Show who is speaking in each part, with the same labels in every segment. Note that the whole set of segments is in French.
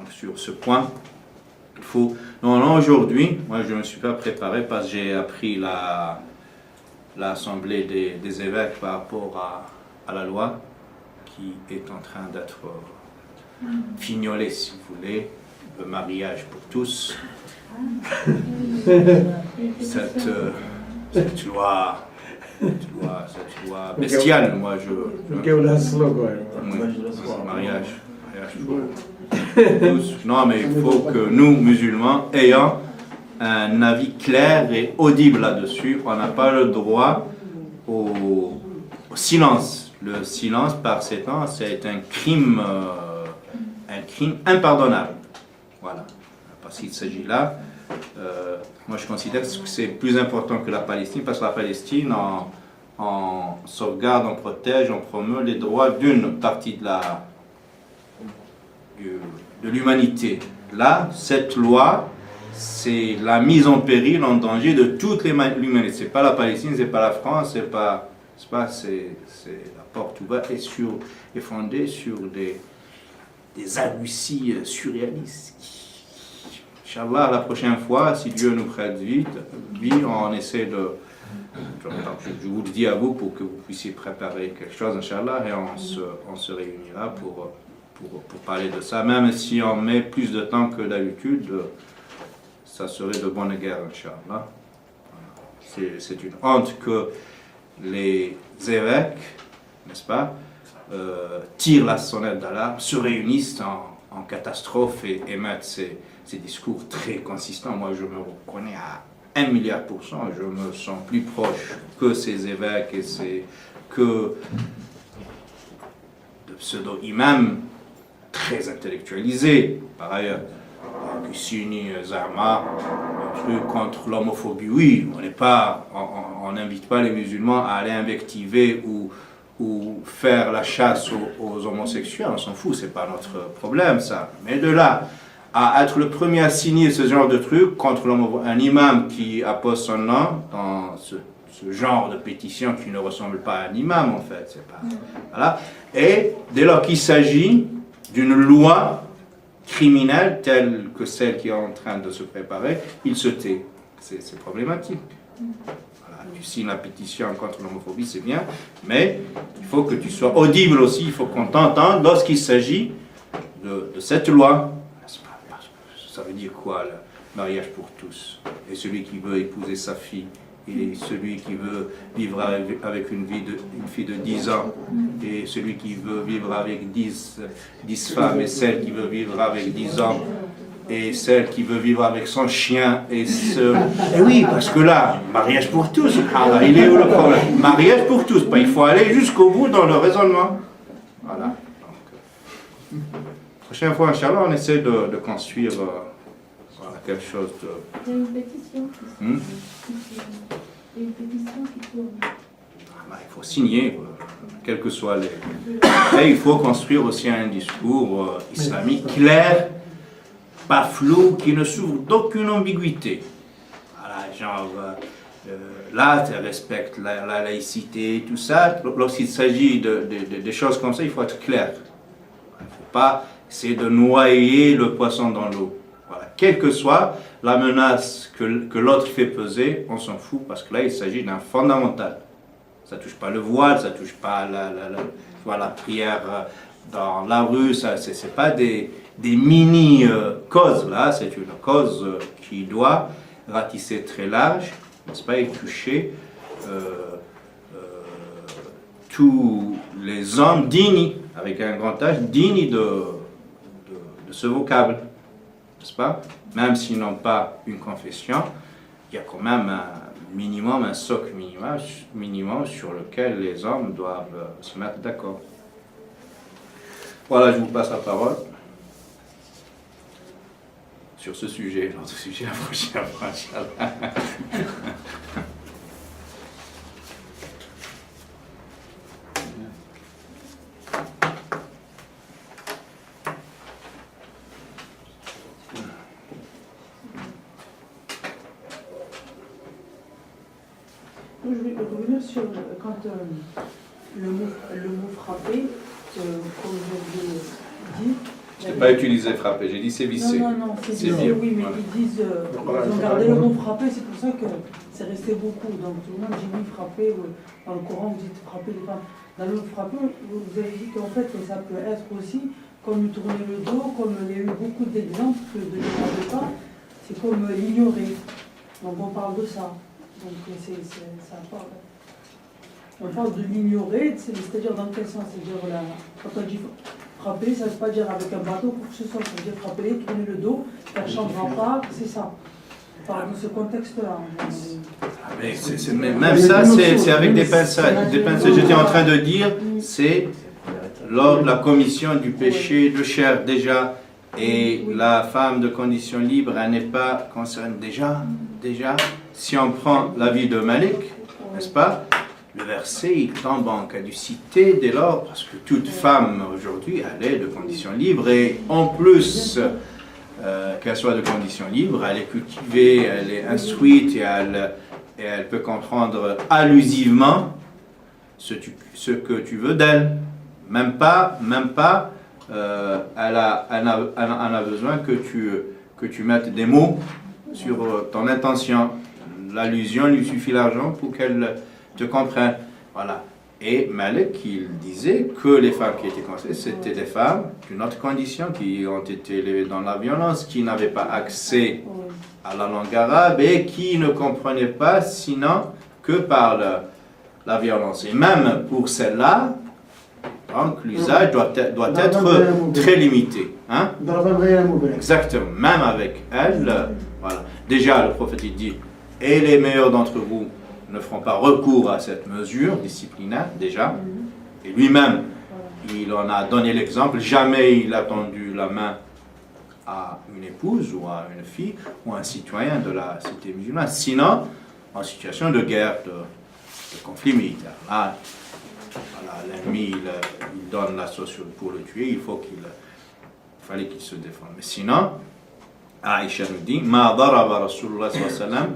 Speaker 1: Donc sur ce point, il faut... Non, aujourd'hui, moi je ne me suis pas préparé parce que j'ai appris l'assemblée des évêques par rapport à la loi qui est en train d'être fignolée, si vous voulez, le mariage pour tous. Cette loi bestiale, moi mariage pour tous. Non, mais il faut que nous, musulmans, ayons un avis clair et audible là-dessus. On n'a pas le droit au silence. Le silence par ces temps, c'est un crime impardonnable. Voilà. Parce qu'il s'agit là, moi je considère que c'est plus important que la Palestine, parce que la Palestine, on sauvegarde, on protège, on promeut les droits d'une partie de l'humanité. Là, cette loi, c'est la mise en péril, en danger de toute l'humanité. C'est pas la Palestine, c'est pas la France, c'est la porte ouverte est fondée sur des arguties surréalistes. Inch'Allah, la prochaine fois, si Dieu nous prête vite, on essaie de... Je vous le dis à vous pour que vous puissiez préparer quelque chose, Inch'Allah, et on se réunira pour parler de ça. Même si on met plus de temps que d'habitude, ça serait de bonne guerre, Inch'Allah. C'est une honte que les évêques, n'est-ce pas, tirent la sonnette d'alarme, se réunissent en catastrophe et mettent ces discours très consistants. Moi, je me reconnais à 1 milliard %. Je me sens plus proche que ces évêques que de pseudo-imams très intellectualisés. Par ailleurs, Kusini, Zama, un truc contre l'homophobie, oui, on n'invite pas les musulmans à aller invectiver ou faire la chasse aux homosexuels, on s'en fout, c'est pas notre problème ça. Mais de là à être le premier à signer ce genre de truc contre un imam qui appose son nom dans ce genre de pétition qui ne ressemble pas à un imam en fait, c'est pas, voilà. Et dès lors qu'il s'agit d'une loi criminelle telle que celle qui est en train de se préparer, il se tait. C'est problématique. Voilà, tu signes la pétition contre l'homophobie, c'est bien, mais il faut que tu sois audible aussi, il faut qu'on t'entende lorsqu'il s'agit de cette loi. Ça veut dire quoi, le mariage pour tous? Et celui qui veut épouser sa fille, et celui qui veut vivre avec une fille de 10 ans, et celui qui veut vivre avec 10 femmes, et celle qui veut vivre avec 10 hommes, et celle qui veut vivre avec son chien, et oui, parce que là, mariage pour tous, il est où le problème? Mariage pour tous, il faut aller jusqu'au bout dans le raisonnement. Voilà. Donc, prochaine fois, Inch'Allah, on essaie de construire quelque chose de...
Speaker 2: Il y a une pétition Il y a une pétition qui tourne.
Speaker 1: Il faut signer, quels que soient les... Et il faut construire aussi un discours islamique clair, pas flou, qui ne souffre d'aucune ambiguïté. Voilà, genre, là, tu respectes la laïcité, tout ça. Lorsqu'il s'agit de choses comme ça, il faut être clair. Il ne faut pas essayer de noyer le poisson dans l'eau. Voilà. Quelle que soit la menace que l'autre fait peser, on s'en fout, parce que là, il s'agit d'un fondamental. Ça ne touche pas le voile, ça ne touche pas la prière dans la rue, ce n'est pas des mini-causes, là, c'est une cause qui doit ratisser très large, n'est-ce pas, et toucher tous les hommes dignes, avec un grand H, dignes de ce vocable, n'est-ce pas? Même s'ils n'ont pas une confession, il y a quand même un minimum, un socle minimum sur lequel les hommes doivent se mettre d'accord. Voilà, je vous passe la parole sur ce sujet, l'autre sujet, la prochaine fois, Inch'Allah.
Speaker 3: Je vais revenir sur quand le mot frapper, comme je l'ai dit,
Speaker 1: Je n'ai pas utilisé frapper, j'ai dit sévisser.
Speaker 3: Non, c'est
Speaker 1: Sévir,
Speaker 3: oui, mais
Speaker 1: voilà.
Speaker 3: ils disent, ils ont gardé le mot frapper, c'est pour ça que c'est resté beaucoup. Donc tout le monde dit oui, frapper, dans le Coran vous dites frapper les femmes. Dans le frapper, vous avez dit qu'en fait ça peut être aussi comme lui tourner le dos, comme il y a eu beaucoup d'exemples que de ne pas, c'est comme l'ignorer. Donc on parle de ça. Donc ça parle. On parle de l'ignorer, c'est-à-dire dans quel sens? C'est-à-dire quand on dit frapper, ça ne veut pas dire avec un bateau pour que ce soit, ça veut dire frapper, tourner le dos, faire chambre en part, c'est ça. On parle de ce contexte-là.
Speaker 1: Mais même ça, c'est avec des pincettes. Des pincettes. J'étais en train de dire, c'est lors de la commission du péché de chair déjà, et la femme de condition libre, elle n'est pas concernée. Déjà, si on prend l'avis de Malik, n'est-ce pas? Le verset, il tombe en caducité dès lors, parce que toute femme aujourd'hui, elle est de condition libre, et en plus qu'elle soit de condition libre, elle est cultivée, elle est instruite, et elle peut comprendre allusivement ce que tu veux d'elle. Même pas elle a besoin que tu mettes des mots sur ton intention. L'allusion lui suffit largement pour qu'elle te comprenne. Voilà. Et Malik, il disait que les femmes qui étaient concernées, c'était des femmes d'une autre condition, qui ont été élevées dans la violence, qui n'avaient pas accès à la langue arabe et qui ne comprenaient pas sinon que par la violence. Et même pour celles-là, donc l'usage doit être très limité. Hein? Exactement. Même avec elles, voilà. Déjà, le prophète il dit, et les meilleurs d'entre vous ne feront pas recours à cette mesure disciplinaire, déjà. Et lui-même, il en a donné l'exemple. Jamais il a tendu la main à une épouse ou à une fille ou à un citoyen de la cité musulmane. Sinon, en situation de guerre, de conflit militaire. Là, voilà, l'ennemi, il donne l'assaut pour le tuer. Il fallait qu'il se défende. Mais sinon, Aïcha nous dit, Ma daraba Rasulullah sallallahu alayhi wa sallam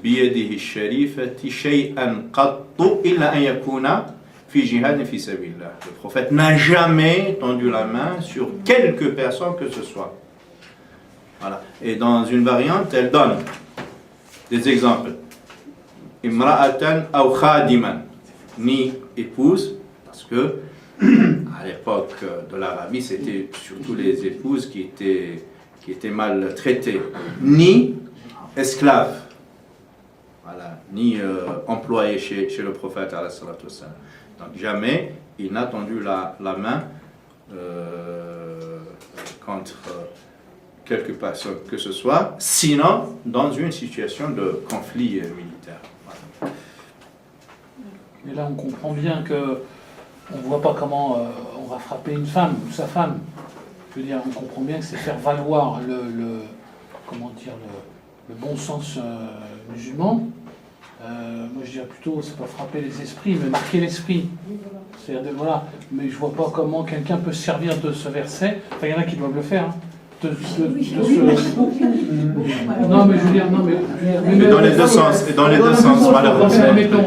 Speaker 1: بيده الشريفة شيئا قط إلا أن يكون في جهاد في سبيل الله. Le prophète n'a jamais tendu la main sur quelque personne que ce soit. Voilà. Et dans une variante, elle donne des exemples. Imra'atan aw khadiman, ni épouse, parce que à l'époque de l'Arabie, c'était surtout les épouses qui étaient mal traitées, ni esclaves. Voilà, ni employé chez le prophète. Donc jamais il n'a tendu la main contre quelque personne que ce soit, sinon dans une situation de conflit militaire. Voilà.
Speaker 4: Et là on comprend bien que on ne voit pas comment on va frapper une femme ou sa femme. Je veux dire, on comprend bien que c'est faire valoir le bon sens musulman. Moi je dirais plutôt, c'est pas frapper les esprits, mais marquer l'esprit. C'est-à-dire, voilà, mais je vois pas comment quelqu'un peut se servir de ce verset. Enfin, il y en a qui doivent le faire. Hein. Non, mais je veux dire, non, mais
Speaker 1: dans les deux sens, et dans les deux sens, malheureusement.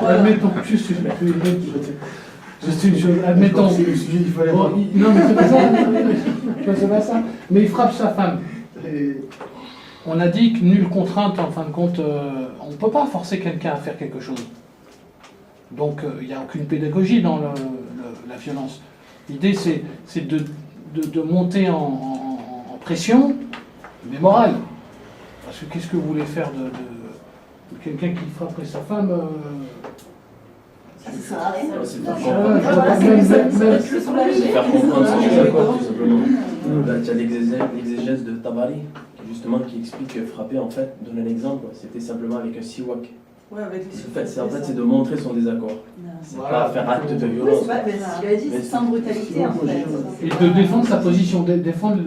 Speaker 4: Admettons, juste une chose, admettons. Non, mais c'est pas ça. Mais il frappe sa femme. On a dit que nulle contrainte, en fin de compte, on ne peut pas forcer quelqu'un à faire quelque chose. Donc, il n'y a aucune pédagogie dans la violence. L'idée, c'est de monter en pression, mais morale. Parce que qu'est-ce que vous voulez faire de quelqu'un qui frapperait sa femme
Speaker 5: Ça sert à rien.
Speaker 6: C'est faire comprendre son désaccord, tout simplement. Là, tu as l'exégèse de Tabari, justement, qui explique que frapper, en fait, donne un exemple, c'était simplement avec un siwak.
Speaker 3: Ouais, avec les
Speaker 6: C'est de montrer son désaccord. C'est pas faire acte de violence.
Speaker 5: Tu as dit, c'est sans brutalité, en fait.
Speaker 4: Et de défendre sa position, défendre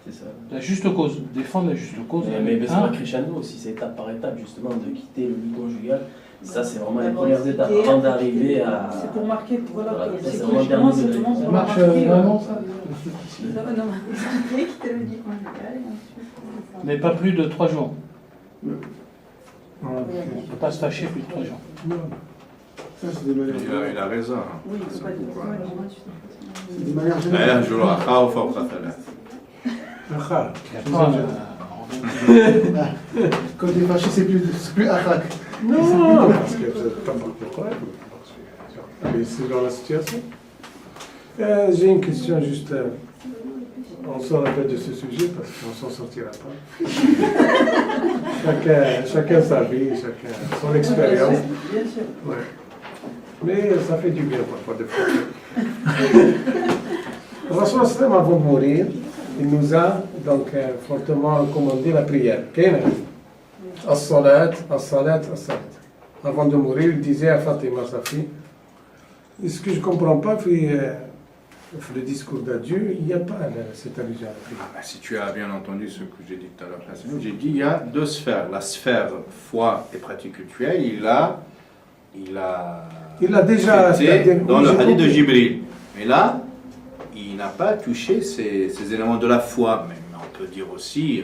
Speaker 6: C'est ça.
Speaker 4: la juste cause. Défendre la juste cause.
Speaker 6: Mais c'est pas crescendo aussi, c'est étape par étape, justement, de quitter le lit conjugal. Ça, c'est vraiment les premières étapes avant d'arriver à.
Speaker 3: C'est pour marquer, voilà,
Speaker 6: c'est
Speaker 3: psychologiquement, c'est vraiment
Speaker 4: Ça
Speaker 3: pour
Speaker 4: marche
Speaker 3: marquer.
Speaker 4: vraiment, ça
Speaker 5: Quitter le lit conjugal et ensuite.
Speaker 4: Mais pas plus de 3 jours. On ne peut pas se fâcher plus de 3 jours.
Speaker 7: Ça, c'est des manières.
Speaker 1: Il a raison.
Speaker 3: Oui, il ne faut pas dire ça.
Speaker 7: C'est des manières
Speaker 1: لا
Speaker 7: générales.
Speaker 1: يهجر أخاه فوق ثلاث.
Speaker 7: Acha.
Speaker 4: Et après,
Speaker 7: Quand t'es fâché, c'est plus achak.
Speaker 8: Non, parce que t'as pas de problème. Mais c'est dans la situation. J'ai une question juste. On sort un peu de ce sujet parce qu'on s'en sortira pas. Chacun sa vie, chacun son expérience.
Speaker 3: Bien sûr.
Speaker 8: Ouais. Mais ça fait du bien parfois de frapper. Rassoul sallam, avant de mourir, il nous a donc fortement recommandé la prière. As-salat, as-salat, as-salat. Avant de mourir, il disait à Fatima, sa fille, ce que je ne comprends pas, puis le discours d'adieu, il n'y a pas cette allusion à la prière.
Speaker 1: Ah, si tu as bien entendu ce que j'ai dit tout à l'heure, j'ai dit il y a deux sphères. La sphère foi et pratique cultuelle, il a
Speaker 8: déjà
Speaker 1: traité dans le
Speaker 8: j'ai
Speaker 1: hadith de
Speaker 8: compris.
Speaker 1: Jibril. Mais là, il n'a pas touché ces éléments de la foi. Mais on peut dire aussi,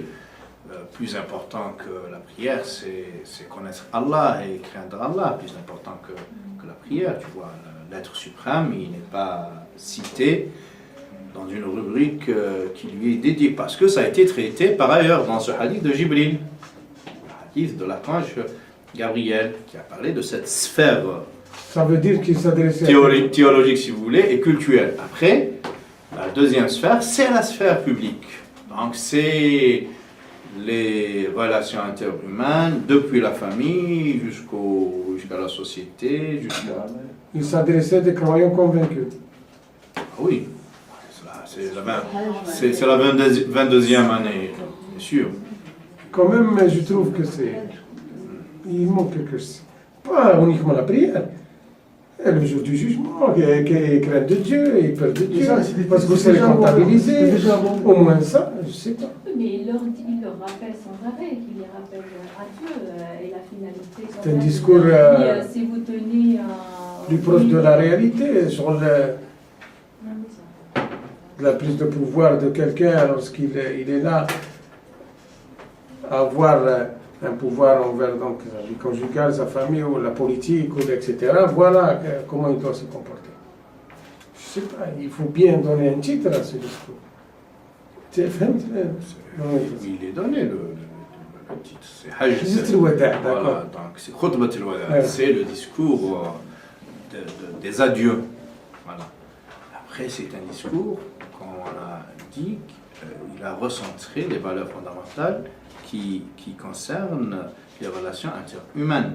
Speaker 1: plus important que la prière, c'est connaître Allah et craindre Allah. Plus important que la prière, tu vois. L'être suprême, il n'est pas cité dans une rubrique qui lui est dédiée, parce que ça a été traité par ailleurs dans ce hadith de Jibril, le hadith de l'archange Gabriel, qui a parlé de cette sphère
Speaker 8: Ça veut dire qu'il s'adressait
Speaker 1: théologique, si vous voulez, et culturelle. Après, la deuxième sphère, c'est la sphère publique. Donc c'est les relations interhumaines, depuis la famille jusqu'à la société, jusqu'à...
Speaker 8: Il s'adressait à des croyants convaincus.
Speaker 1: Ah oui, c'est la 22e année, bien sûr.
Speaker 8: Quand même, je trouve que il manque quelque chose. Pas uniquement la prière. Et le jour du jugement, qui craint de Dieu et peur de Dieu.
Speaker 7: Ça, c'est des-
Speaker 8: Parce que vous
Speaker 7: c'est
Speaker 8: serez
Speaker 7: déjà bon.
Speaker 8: comptabilisé.
Speaker 7: C'est déjà bon.
Speaker 8: Au moins ça, je sais pas.
Speaker 2: Mais il leur rappelle sans arrêt, qu'il les rappelle à Dieu et la finalité.
Speaker 8: C'est un discours,
Speaker 2: Si vous tenez
Speaker 8: Plus proche de la réalité, sur la prise de pouvoir de quelqu'un lorsqu'il il est là, avoir un pouvoir envers donc, sa vie conjugale, sa famille, ou la politique, ou etc. Voilà comment il doit se comporter. Je sais pas, il faut bien donner un titre à ce discours. TFM,
Speaker 1: Il est donné le titre, c'est Hajj.
Speaker 8: Juste le Wada',
Speaker 1: Voilà,
Speaker 8: d'accord.
Speaker 1: donc c'est Khutbat al-Wada',
Speaker 8: Ouais.
Speaker 1: c'est le discours des adieux. Voilà. Après, c'est un discours, comme on a dit, il a recentré les valeurs fondamentales qui concernent les relations interhumaines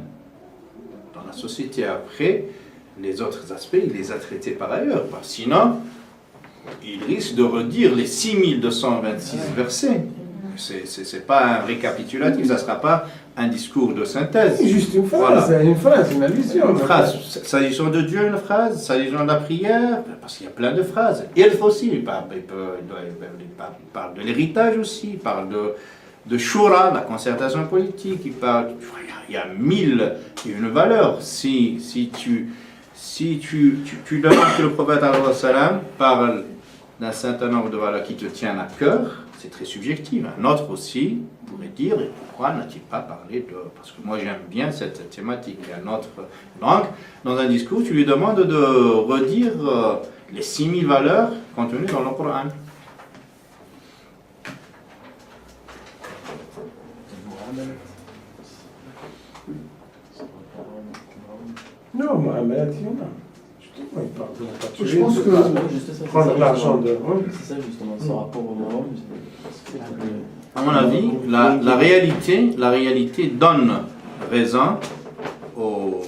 Speaker 1: dans la société. Après, les autres aspects, il les a traités par ailleurs. Parce que sinon, il risque de redire les 6226 versets. C'est pas un récapitulatif, ça ne sera pas un discours de synthèse.
Speaker 8: C'est juste une phrase,
Speaker 1: Voilà.
Speaker 8: une allusion.
Speaker 1: Une phrase, s'agissant de Dieu, une phrase, s'agissant de la prière, parce qu'il y a plein de phrases. Et il faut aussi, il parle de l'héritage aussi, il parle de Shura, la concertation politique, il y a 1001 valeurs. Si tu demandes que le prophète sallam parle d'un certain nombre de valeurs qui te tiennent à cœur, c'est très subjectif. Un autre aussi pourrait dire, et pourquoi n'a-t-il pas parlé de... Parce que moi j'aime bien cette thématique. Il y a une autre langue. Dans un discours, tu lui demandes de redire les 6000 valeurs contenues dans le Coran.
Speaker 8: Non, Mohamed, il y en a. Justement, il parle de ne pas tuer,
Speaker 7: Je pense
Speaker 8: de
Speaker 7: que-
Speaker 8: pas
Speaker 6: Juste ça,
Speaker 8: prendre l'argent de...
Speaker 6: C'est ça justement, ce rapport au moment.
Speaker 1: À mon avis, la réalité donne raison aux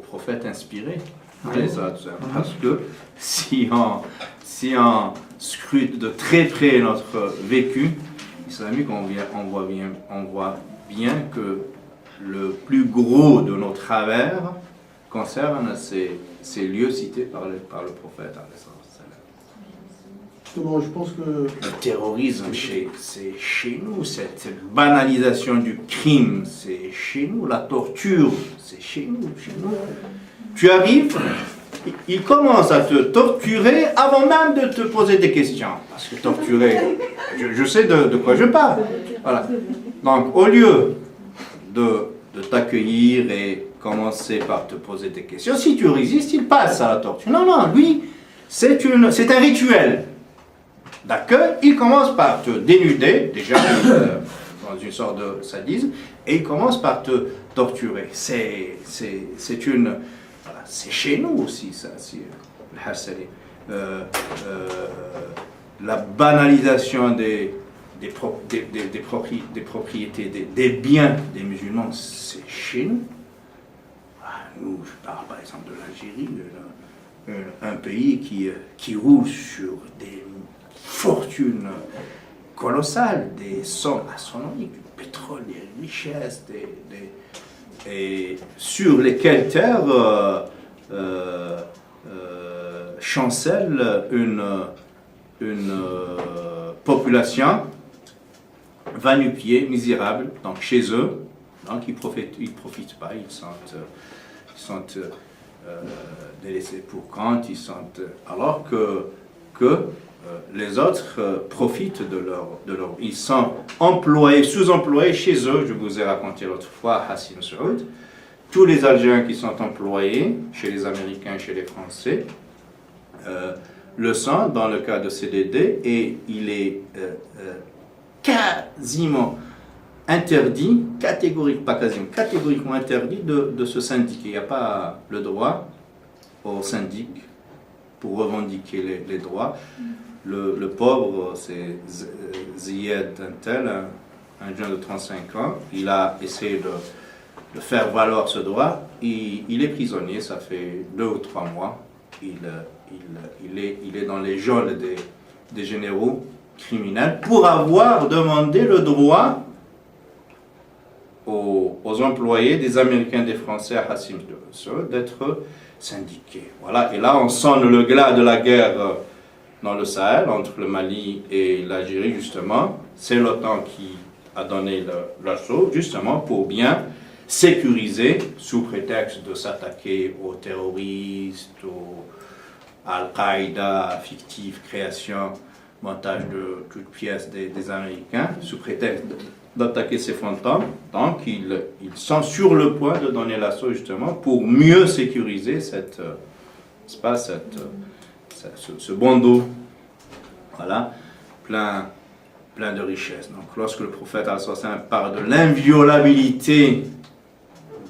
Speaker 1: prophètes inspirés. Parce que si on scrute de très près notre vécu islamique, on voit bien que le plus gros de nos travers concerne ces lieux cités par le prophète.
Speaker 7: Justement, je pense que
Speaker 1: Le terrorisme, c'est chez nous. Cette banalisation du crime, c'est chez nous. La torture, c'est chez nous. Tu arrives, il commence à te torturer avant même de te poser des questions. Parce que torturer, je sais de quoi je parle. Voilà. Donc, au lieu de t'accueillir et commencer par te poser des questions. Si tu résistes, il passe à la torture. Non, non, lui, c'est un rituel d'accueil. Il commence par te dénuder, déjà dans une sorte de sadisme, et il commence par te torturer. C'est chez nous aussi, ça, le harcèlement. La banalisation des propriétés, des biens des musulmans, c'est chez nous. Nous, je parle par exemple de l'Algérie, un pays qui roule sur des fortunes colossales, des sommes astronomiques, du pétrole, des richesses, et sur lesquelles terre chancelle une population va-nu-pieds, misérable, donc chez eux, donc ils profitent pas, ils sont délaissés pour compte, alors que les autres profitent de leur. Ils sont employés, sous-employés chez eux. Je vous ai raconté l'autre fois, Hassim Saoud, tous les Algériens qui sont employés chez les Américains, chez les Français, le sont dans le cas de CDD, et il est quasiment interdit, catégoriquement interdit de se syndiquer. Il n'y a pas le droit au syndic pour revendiquer les droits. Le pauvre, c'est Ziad Antel, un jeune de 35 ans, il a essayé de faire valoir ce droit. Il est prisonnier, ça fait 2 ou 3 mois. Il est dans les geôles des généraux criminels pour avoir demandé le droit aux employés des Américains, des Français à Hassim Saoud d'être syndiqués. Voilà, et là on sonne le glas de la guerre dans le Sahel, entre le Mali et l'Algérie, justement. C'est l'OTAN qui a donné l'assaut, justement, pour bien sécuriser, sous prétexte de s'attaquer aux terroristes, à Al-Qaïda, fictive, création, montage de toutes pièces des Américains, sous prétexte d'attaquer ces fantômes. Donc, ils sont sur le point de donner l'assaut, justement, pour mieux sécuriser ce bandeau, voilà, plein de richesses. Donc, lorsque le prophète parle de l'inviolabilité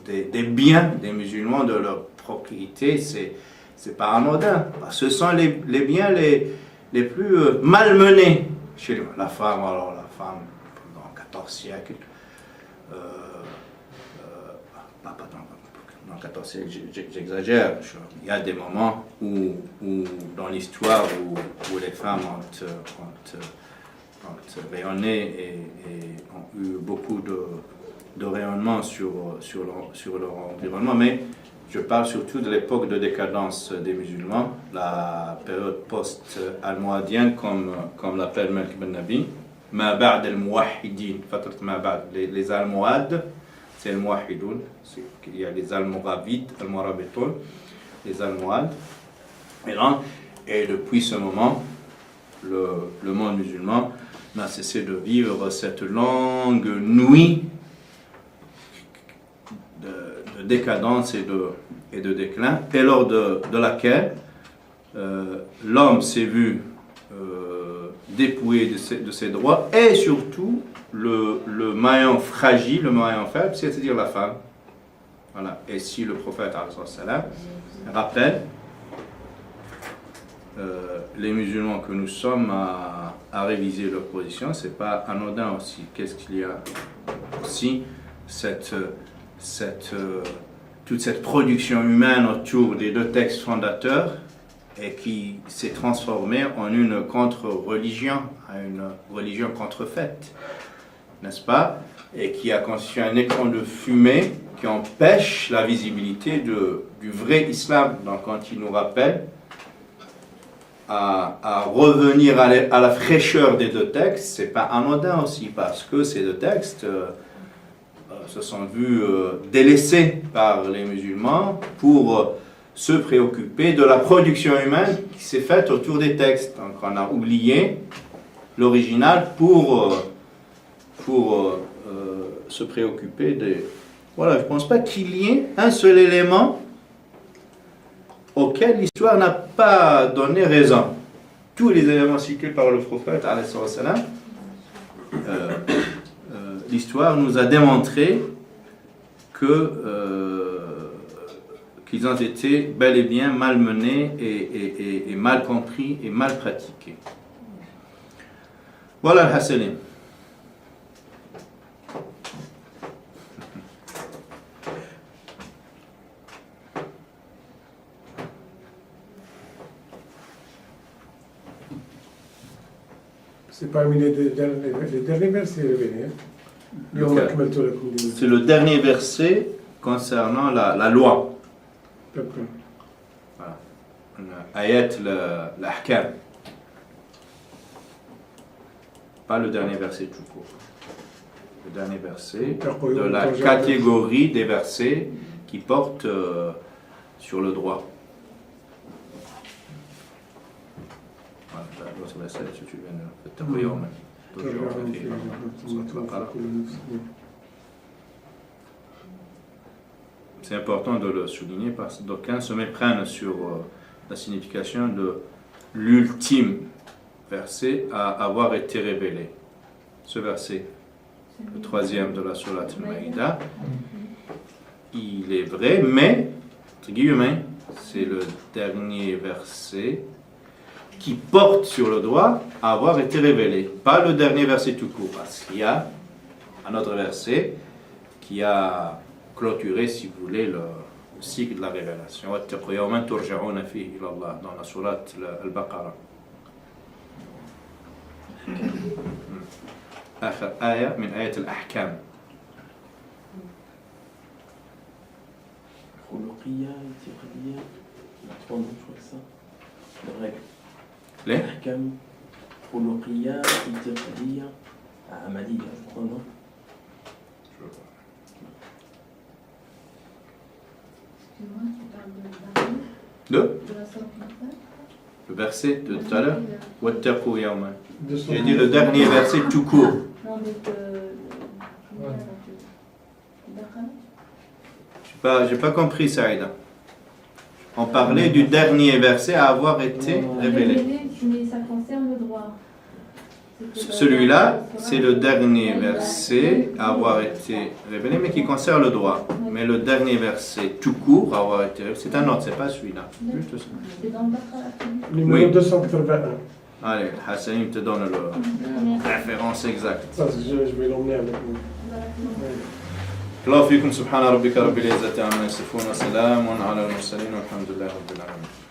Speaker 1: des biens des musulmans, de leur propriété, c'est pas anodin. Ce sont les biens les plus malmenés chez la femme. Alors, la femme, pendant 14 siècles, dans 14 siècles, j'exagère. Il y a des moments où dans l'histoire, où les femmes ont rayonné et ont eu beaucoup de rayonnement sur leur environnement, mais je parle surtout de l'époque de décadence des musulmans, la période post-almohadienne, comme l'appelle Malik Ben Nabi, ma ba'd al-muwahhidin, les almohades, c'est le muwahhidoun, il y a les almoravides, almorabitoun, les almohades, et depuis ce moment, le monde musulman n'a cessé de vivre cette longue nuit de décadence et de déclin, et lors de laquelle l'homme s'est vu dépouillé de ses droits, et surtout le maillon fragile, le maillon faible, c'est-à-dire la femme. Voilà. Et si le prophète rappelle les musulmans que nous sommes à réviser leur position, c'est pas anodin aussi. Qu'est-ce qu'il y a aussi toute cette production humaine autour des 2 textes fondateurs, et qui s'est transformée en une contre-religion, une religion contrefaite, n'est-ce pas? Et qui a constitué un écran de fumée qui empêche la visibilité du vrai islam. Donc quand il nous rappelle à revenir à la fraîcheur des 2 textes, c'est pas anodin aussi, parce que ces 2 textes se sont vus délaissés par les musulmans pour se préoccuper de la production humaine qui s'est faite autour des textes. Donc on a oublié l'original pour se préoccuper Voilà, je ne pense pas qu'il y ait un seul élément auquel l'histoire n'a pas donné raison. Tous les éléments cités par le prophète, alayhi salam, l'histoire nous a démontré qu'ils ont été bel et bien malmenés et mal compris et mal pratiqués. Voilà le Hassanim.
Speaker 8: C'est parmi les derniers versets révélés.
Speaker 1: C'est le dernier verset concernant la loi. Voilà. Ayat l'ahkam. Pas le dernier verset tout court. Le dernier verset de la catégorie des versets qui portent sur le droit. L'autre verset, si tu viens c'est important de le souligner parce que d'aucuns se méprennent sur la signification de l'ultime verset à avoir été révélé. Ce verset, le troisième de la sourate Al-Maïda, il est vrai, mais, entre guillemets, c'est le dernier verset qui porte sur le droit à avoir été révélé. Pas le dernier verset tout court, parce qu'il y a un autre verset qui a clôturé, si vous voulez, le cycle de la révélation. Dans la sourate Al-Baqarah. آخر آية من آية الأحكام.
Speaker 6: خلقية اعتقادية 3 noms, je crois que ça. La règle.
Speaker 1: Les
Speaker 6: أحكام خلقية اعتقادية عملية 3 noms.
Speaker 2: Excuse-moi, tu parles
Speaker 1: de
Speaker 2: de la sorte Baqarah.
Speaker 1: le verset de tout à l'heure. واتقوا يوما. J'ai dit le dernier verset tout court.
Speaker 2: Non, mais Baqarah.
Speaker 1: J'ai pas compris, Saïda. On parlait du dernier verset à avoir été révélé.
Speaker 2: Mais ça concerne le droit.
Speaker 1: Celui-là, c'est le dernier verset à avoir été révélé, mais qui concerne le droit. Mais le dernier verset tout court à avoir été révélé, c'est un autre, c'est pas celui-là. Juste ça.
Speaker 2: C'est dans Baqarah.
Speaker 8: Numéro 281.
Speaker 1: Allez, Hassanim te donne la référence exacte.
Speaker 8: Ça, je vais l'emmener avec nous.
Speaker 1: الله فيكم سبحان ربك رب العزة عما يصفون وسلام على المرسلين والحمد لله رب العالمين